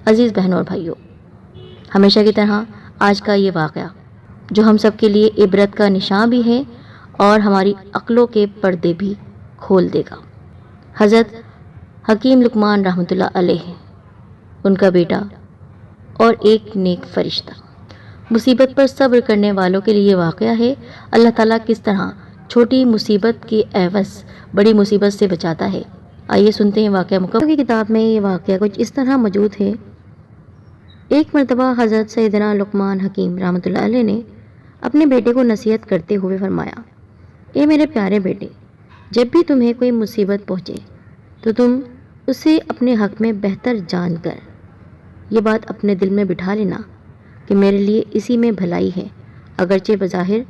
عزیز بہنوں اور بھائیوں، ہمیشہ کی طرح آج کا یہ واقعہ جو ہم سب کے لیے عبرت کا نشان بھی ہے اور ہماری عقلوں کے پردے بھی کھول دے گا۔ حضرت حکیم لقمان رحمۃ اللہ علیہ، ان کا بیٹا اور ایک نیک فرشتہ۔ مصیبت پر صبر کرنے والوں کے لیے یہ واقعہ ہے اللہ تعالیٰ کس طرح چھوٹی مصیبت کے عوض بڑی مصیبت سے بچاتا ہے۔ آئیے سنتے ہیں واقعہ مکمل۔ کی کتاب میں یہ واقعہ کچھ اس طرح موجود ہے۔ ایک مرتبہ حضرت سیدنا لقمان حکیم رحمۃ اللہ علیہ نے اپنے بیٹے کو نصیحت کرتے ہوئے فرمایا، اے میرے پیارے بیٹے، جب بھی تمہیں کوئی مصیبت پہنچے تو تم اسے اپنے حق میں بہتر جان کر یہ بات اپنے دل میں بٹھا لینا کہ میرے لیے اسی میں بھلائی ہے۔ اگرچہ بظاہر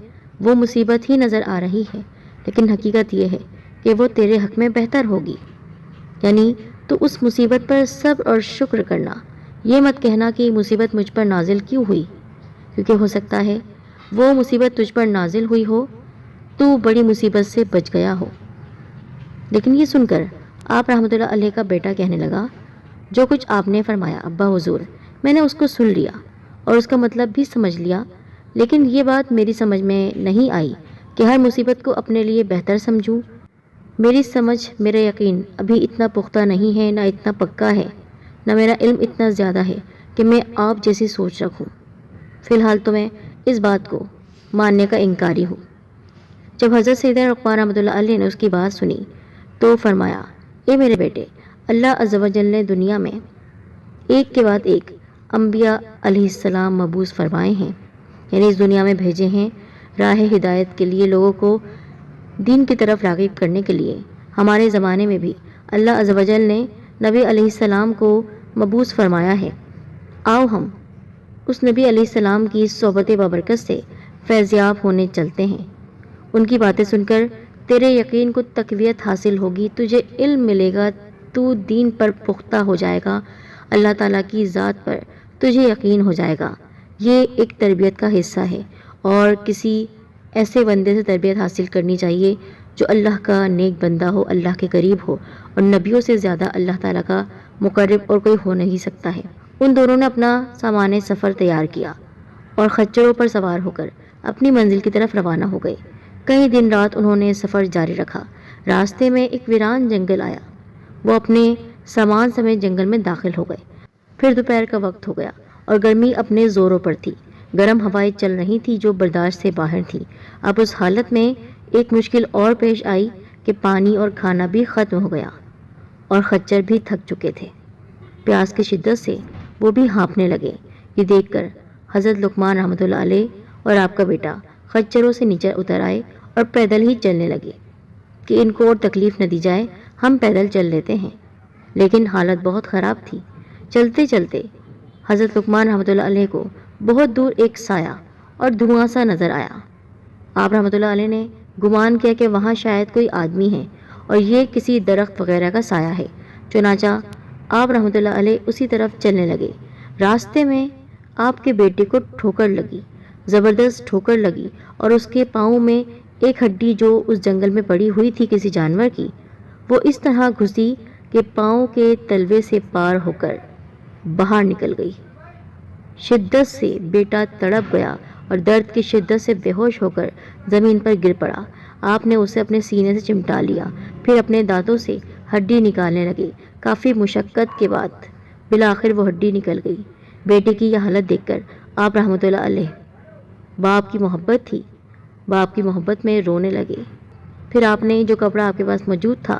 وہ مصیبت ہی نظر آ رہی ہے، لیکن حقیقت یہ ہے کہ وہ تیرے حق میں بہتر ہوگی۔ یعنی تو اس مصیبت پر صبر اور شکر کرنا، یہ مت کہنا کہ مصیبت مجھ پر نازل کیوں ہوئی، کیونکہ ہو سکتا ہے وہ مصیبت تجھ پر نازل ہوئی ہو تو بڑی مصیبت سے بچ گیا ہو۔ لیکن یہ سن کر آپ رحمۃ اللہ علیہ کا بیٹا کہنے لگا، جو کچھ آپ نے فرمایا ابا حضور، میں نے اس کو سن لیا اور اس کا مطلب بھی سمجھ لیا، لیکن یہ بات میری سمجھ میں نہیں آئی کہ ہر مصیبت کو اپنے لیے بہتر سمجھوں۔ میری سمجھ، میرا یقین ابھی اتنا پختہ نہیں ہے، نہ اتنا پکا ہے، نہ میرا علم اتنا زیادہ ہے کہ میں آپ جیسی سوچ رکھوں۔ فی الحال تو میں اس بات کو ماننے کا انکاری ہوں۔ جب حضرت سیدنا لقمان رحمۃ اللہ علیہ نے اس کی بات سنی تو فرمایا، اے میرے بیٹے، اللہ عز و جل نے دنیا میں ایک کے بعد ایک انبیاء علیہ السلام مبعوث فرمائے ہیں، یعنی اس دنیا میں بھیجے ہیں راہ ہدایت کے لیے، لوگوں کو دین کی طرف راغب کرنے کے لیے۔ ہمارے زمانے میں بھی اللہ عز و جل نے نبی علیہ السلام کو مبعوث فرمایا ہے۔ آؤ ہم اس نبی علیہ السلام کی صحبت بابرکت سے فیضیاب ہونے چلتے ہیں۔ ان کی باتیں سن کر تیرے یقین کو تقویت حاصل ہوگی، تجھے علم ملے گا، تو دین پر پختہ ہو جائے گا، اللہ تعالیٰ کی ذات پر تجھے یقین ہو جائے گا۔ یہ ایک تربیت کا حصہ ہے اور کسی ایسے بندے سے تربیت حاصل کرنی چاہیے جو اللہ کا نیک بندہ ہو، اللہ کے قریب ہو، اور نبیوں سے زیادہ اللہ تعالیٰ کا مقرب اور کوئی ہو نہیں سکتا ہے۔ ان دونوں نے اپنا سامان سفر تیار کیا اور خچروں پر سوار ہو کر اپنی منزل کی طرف روانہ ہو گئے۔ کئی دن رات انہوں نے سفر جاری رکھا۔ راستے میں ایک ویران جنگل آیا، وہ اپنے سامان سمیت جنگل میں داخل ہو گئے۔ پھر دوپہر کا وقت ہو گیا اور گرمی اپنے زوروں پر تھی، گرم ہوائیں چل رہی تھی جو برداشت سے باہر تھی۔ اب اس حالت میں ایک مشکل اور پیش آئی کہ پانی اور کھانا بھی ختم ہو گیا اور خچر بھی تھک چکے تھے۔ پیاس کی شدت سے وہ بھی ہانپنے لگے۔ یہ دیکھ کر حضرت لقمان رحمۃ اللہ علیہ اور آپ کا بیٹا خچروں سے نیچے اتر آئے اور پیدل ہی چلنے لگے کہ ان کو اور تکلیف نہ دی جائے، ہم پیدل چل لیتے ہیں۔ لیکن حالت بہت خراب تھی۔ چلتے چلتے حضرت لقمان رحمۃ اللہ علیہ کو بہت دور ایک سایہ اور دھواں سا نظر آیا۔ آپ رحمۃ اللہ علیہ نے گمان کیا کہ وہاں شاید کوئی آدمی ہے اور یہ کسی درخت وغیرہ کا سایہ ہے۔ چنانچہ آپ رحمۃ اللہ علیہ اسی طرف چلنے لگے۔ راستے میں آپ کے بیٹے کو ٹھوکر لگی، زبردست ٹھوکر لگی، اور اس کے پاؤں میں ایک ہڈی جو اس جنگل میں پڑی ہوئی تھی کسی جانور کی، وہ اس طرح گھسی کہ پاؤں کے تلوے سے پار ہو کر باہر نکل گئی۔ شدت سے بیٹا تڑپ گیا اور درد کی شدت سے بے ہوش ہو کر زمین پر گر پڑا۔ آپ نے اسے اپنے سینے سے چمٹا لیا، پھر اپنے دانتوں سے ہڈی نکالنے لگے۔ کافی مشقت کے بعد بالآخر وہ ہڈی نکل گئی۔ بیٹے کی یہ حالت دیکھ کر آپ رحمۃ اللہ علیہ، باپ کی محبت تھی، باپ کی محبت میں رونے لگے۔ پھر آپ نے جو کپڑا آپ کے پاس موجود تھا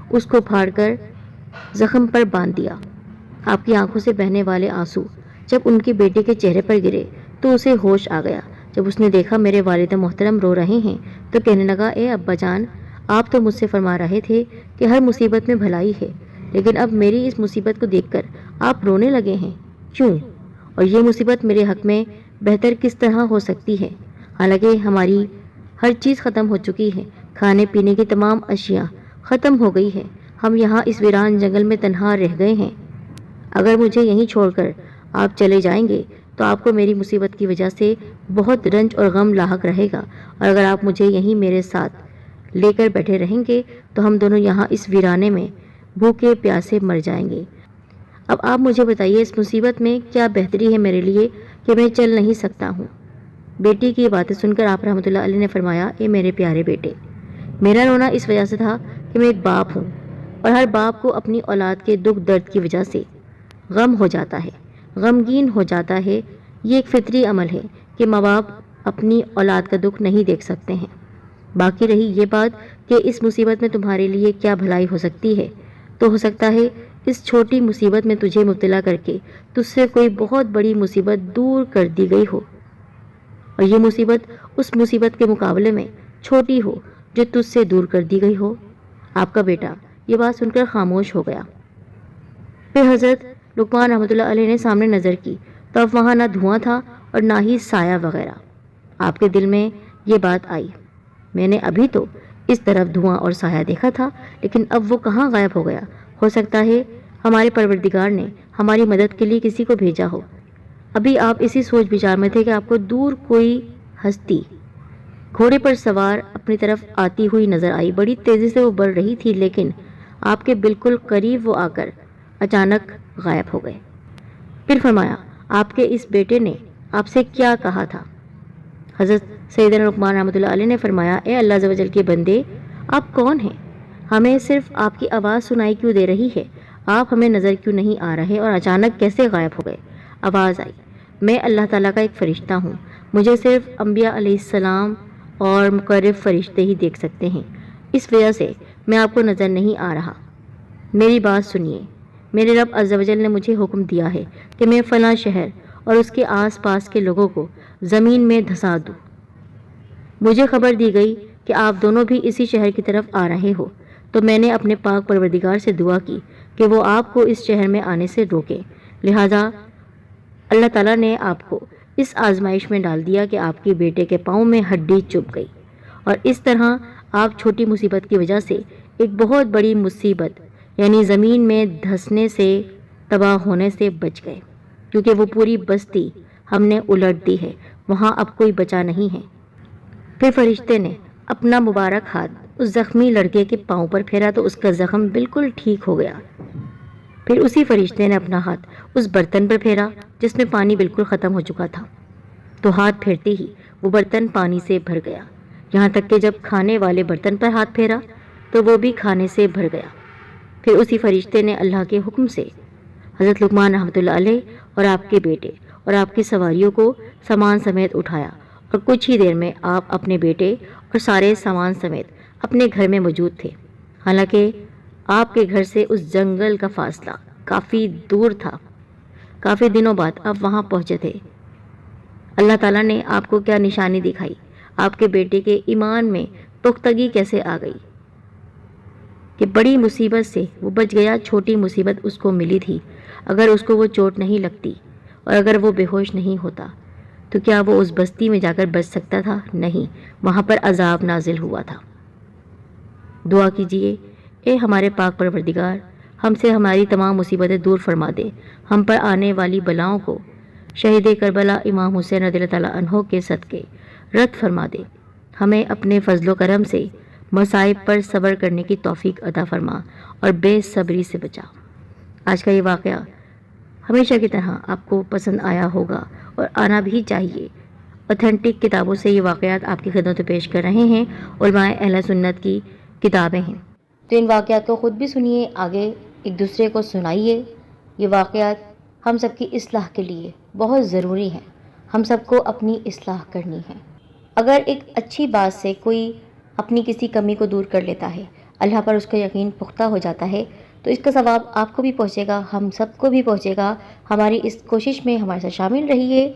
اس کو پھاڑ کر زخم پر باندھ دیا۔ آپ کی آنکھوں سے بہنے والے آنسو جب ان کے بیٹے کے چہرے پر گرے تو اسے ہوش آ گیا۔ جب اس نے دیکھا میرے والد محترم رو رہے ہیں تو کہنے لگا، اے ابا جان، آپ تو مجھ سے فرما رہے تھے کہ ہر مصیبت میں بھلائی ہے، لیکن اب میری اس مصیبت کو دیکھ کر آپ رونے لگے ہیں، کیوں؟ اور یہ مصیبت میرے حق میں بہتر کس طرح ہو سکتی ہے؟ حالانکہ ہماری ہر چیز ختم ہو چکی ہے، کھانے پینے کی تمام اشیاء ختم ہو گئی ہے، ہم یہاں اس ویران جنگل میں تنہا رہ گئے ہیں۔ اگر مجھے یہیں چھوڑ کر آپ چلے جائیں گے تو آپ کو میری مصیبت کی وجہ سے بہت رنج اور غم لاحق رہے گا، اور اگر آپ مجھے یہیں میرے ساتھ لے کر بیٹھے رہیں گے تو ہم دونوں یہاں اس ویرانے میں بھوکے پیاسے مر جائیں گے۔ اب آپ مجھے بتائیے اس مصیبت میں کیا بہتری ہے میرے لیے کہ میں چل نہیں سکتا ہوں۔ بیٹی کی یہ باتیں سن کر آپ رحمۃ اللہ علیہ نے فرمایا، اے میرے پیارے بیٹے، میرا رونا اس وجہ سے تھا کہ میں ایک باپ ہوں، اور ہر باپ کو اپنی اولاد کے دکھ درد کی وجہ سے غم ہو جاتا ہے، غمگین ہو جاتا ہے۔ یہ ایک فطری عمل ہے کہ ماں باپ اپنی اولاد کا دکھ نہیں دیکھ سکتے ہیں۔ باقی رہی یہ بات کہ اس مصیبت میں تمہارے لیے کیا بھلائی ہو سکتی ہے، تو ہو سکتا ہے اس چھوٹی مصیبت میں تجھے مبتلا کر کے تجھ سے کوئی بہت بڑی مصیبت دور کر دی گئی ہو، اور یہ مصیبت اس مصیبت کے مقابلے میں چھوٹی ہو جو تجھ سے دور کر دی گئی ہو۔ آپ کا بیٹا یہ بات سن کر خاموش ہو گیا۔ پھر حضرت لقمان رحمۃ اللہ علیہ نے سامنے نظر کی تو اب وہاں نہ دھواں تھا اور نہ ہی سایہ وغیرہ۔ آپ کے دل میں یہ بات آئی، میں نے ابھی تو اس طرف دھواں اور سایہ دیکھا تھا، لیکن اب وہ کہاں غائب ہو گیا؟ ہو سکتا ہے ہمارے پروردگار نے ہماری مدد کے لیے کسی کو بھیجا ہو۔ ابھی آپ اسی سوچ بچار میں تھے کہ آپ کو دور کوئی ہستی گھوڑے پر سوار اپنی طرف آتی ہوئی نظر آئی۔ بڑی تیزی سے وہ بڑھ رہی تھی، لیکن آپ کے بالکل قریب وہ آ کر اچانک غائب ہو گئے۔ پھر فرمایا، آپ کے اس بیٹے نے آپ سے کیا کہا تھا؟ حضرت سیدنا لقمان رحمۃ اللہ علیہ نے فرمایا، اے اللہ عز و جل کے بندے، آپ کون ہیں؟ ہمیں صرف آپ کی آواز سنائی کیوں دے رہی ہے؟ آپ ہمیں نظر کیوں نہیں آ رہے اور اچانک کیسے غائب ہو گئے؟ آواز آئی، میں اللہ تعالیٰ کا ایک فرشتہ ہوں، مجھے صرف انبیاء علیہ السلام اور مقرب فرشتے ہی دیکھ سکتے ہیں، اس وجہ سے میں آپ کو نظر نہیں آ رہا۔ میری بات سنیے، میرے رب عز و جل نے مجھے حکم دیا ہے کہ میں فلاں شہر اور اس کے آس پاس کے لوگوں کو زمین میں دھسا دوں۔ مجھے خبر دی گئی کہ آپ دونوں بھی اسی شہر کی طرف آ رہے ہو، تو میں نے اپنے پاک پروردگار سے دعا کی کہ وہ آپ کو اس شہر میں آنے سے روکے۔ لہٰذا اللہ تعالیٰ نے آپ کو اس آزمائش میں ڈال دیا کہ آپ کے بیٹے کے پاؤں میں ہڈی چبھ گئی، اور اس طرح آپ چھوٹی مصیبت کی وجہ سے ایک بہت بڑی مصیبت یعنی زمین میں دھسنے سے، تباہ ہونے سے بچ گئے، کیونکہ وہ پوری بستی ہم نے الٹ دی ہے، وہاں اب کوئی بچا نہیں ہے۔ پھر فرشتے نے اپنا مبارک ہاتھ اس زخمی لڑکے کے پاؤں پر پھیرا تو اس کا زخم بالکل ٹھیک ہو گیا۔ پھر اسی فرشتے نے اپنا ہاتھ اس برتن پر پھیرا جس میں پانی بالکل ختم ہو چکا تھا، تو ہاتھ پھیرتے ہی وہ برتن پانی سے بھر گیا، یہاں تک کہ جب کھانے والے برتن پر ہاتھ پھیرا تو وہ بھی کھانے سے بھر گیا۔ پھر اسی فرشتے نے اللہ کے حکم سے حضرت لقمان رحمۃ اللہ علیہ اور آپ کے بیٹے اور آپ کی سواریوں کو سامان سمیت اٹھایا، اور کچھ ہی دیر میں آپ اپنے بیٹے اور سارے سامان سمیت اپنے گھر میں موجود تھے۔ حالانکہ آپ کے گھر سے اس جنگل کا فاصلہ کافی دور تھا۔ کافی دنوں بعد آپ وہاں پہنچے تھے۔ اللہ تعالیٰ نے آپ کو کیا نشانی دکھائی؟ آپ کے بیٹے کے ایمان میں پختگی کیسے آ گئی کہ بڑی مصیبت سے وہ بچ گیا؟ چھوٹی مصیبت اس کو ملی تھی، اگر اس کو وہ چوٹ نہیں لگتی اور اگر وہ بے ہوش نہیں ہوتا تو کیا وہ اس بستی میں جا کر بچ سکتا تھا؟ نہیں، وہاں پر عذاب نازل ہوا تھا۔ دعا کیجئے، اے ہمارے پاک پروردگار، ہم سے ہماری تمام مصیبتیں دور فرما دے، ہم پر آنے والی بلاؤں کو شہید کربلا امام حسین رضی اللہ تعالیٰ عنہ کے صدقے رد فرما دے، ہمیں اپنے فضل و کرم سے مصائب پر صبر کرنے کی توفیق عطا فرما اور بے صبری سے بچا۔ آج کا یہ واقعہ ہمیشہ کی طرح آپ کو پسند آیا ہوگا اور آنا بھی چاہیے۔ اوتھینٹک کتابوں سے یہ واقعات آپ کی خدمت میں پیش کر رہے ہیں، علماء اہل سنت کی کتابیں ہیں، تو ان واقعات کو خود بھی سنیے، آگے ایک دوسرے کو سنائیے۔ یہ واقعات ہم سب کی اصلاح کے لیے بہت ضروری ہیں، ہم سب کو اپنی اصلاح کرنی ہے۔ اگر ایک اچھی بات سے کوئی اپنی کسی کمی کو دور کر لیتا ہے، اللہ پر اس کا یقین پختہ ہو جاتا ہے، تو اس کا ثواب آپ کو بھی پہنچے گا، ہم سب کو بھی پہنچے گا۔ ہماری اس کوشش میں ہمارے ساتھ شامل رہیے۔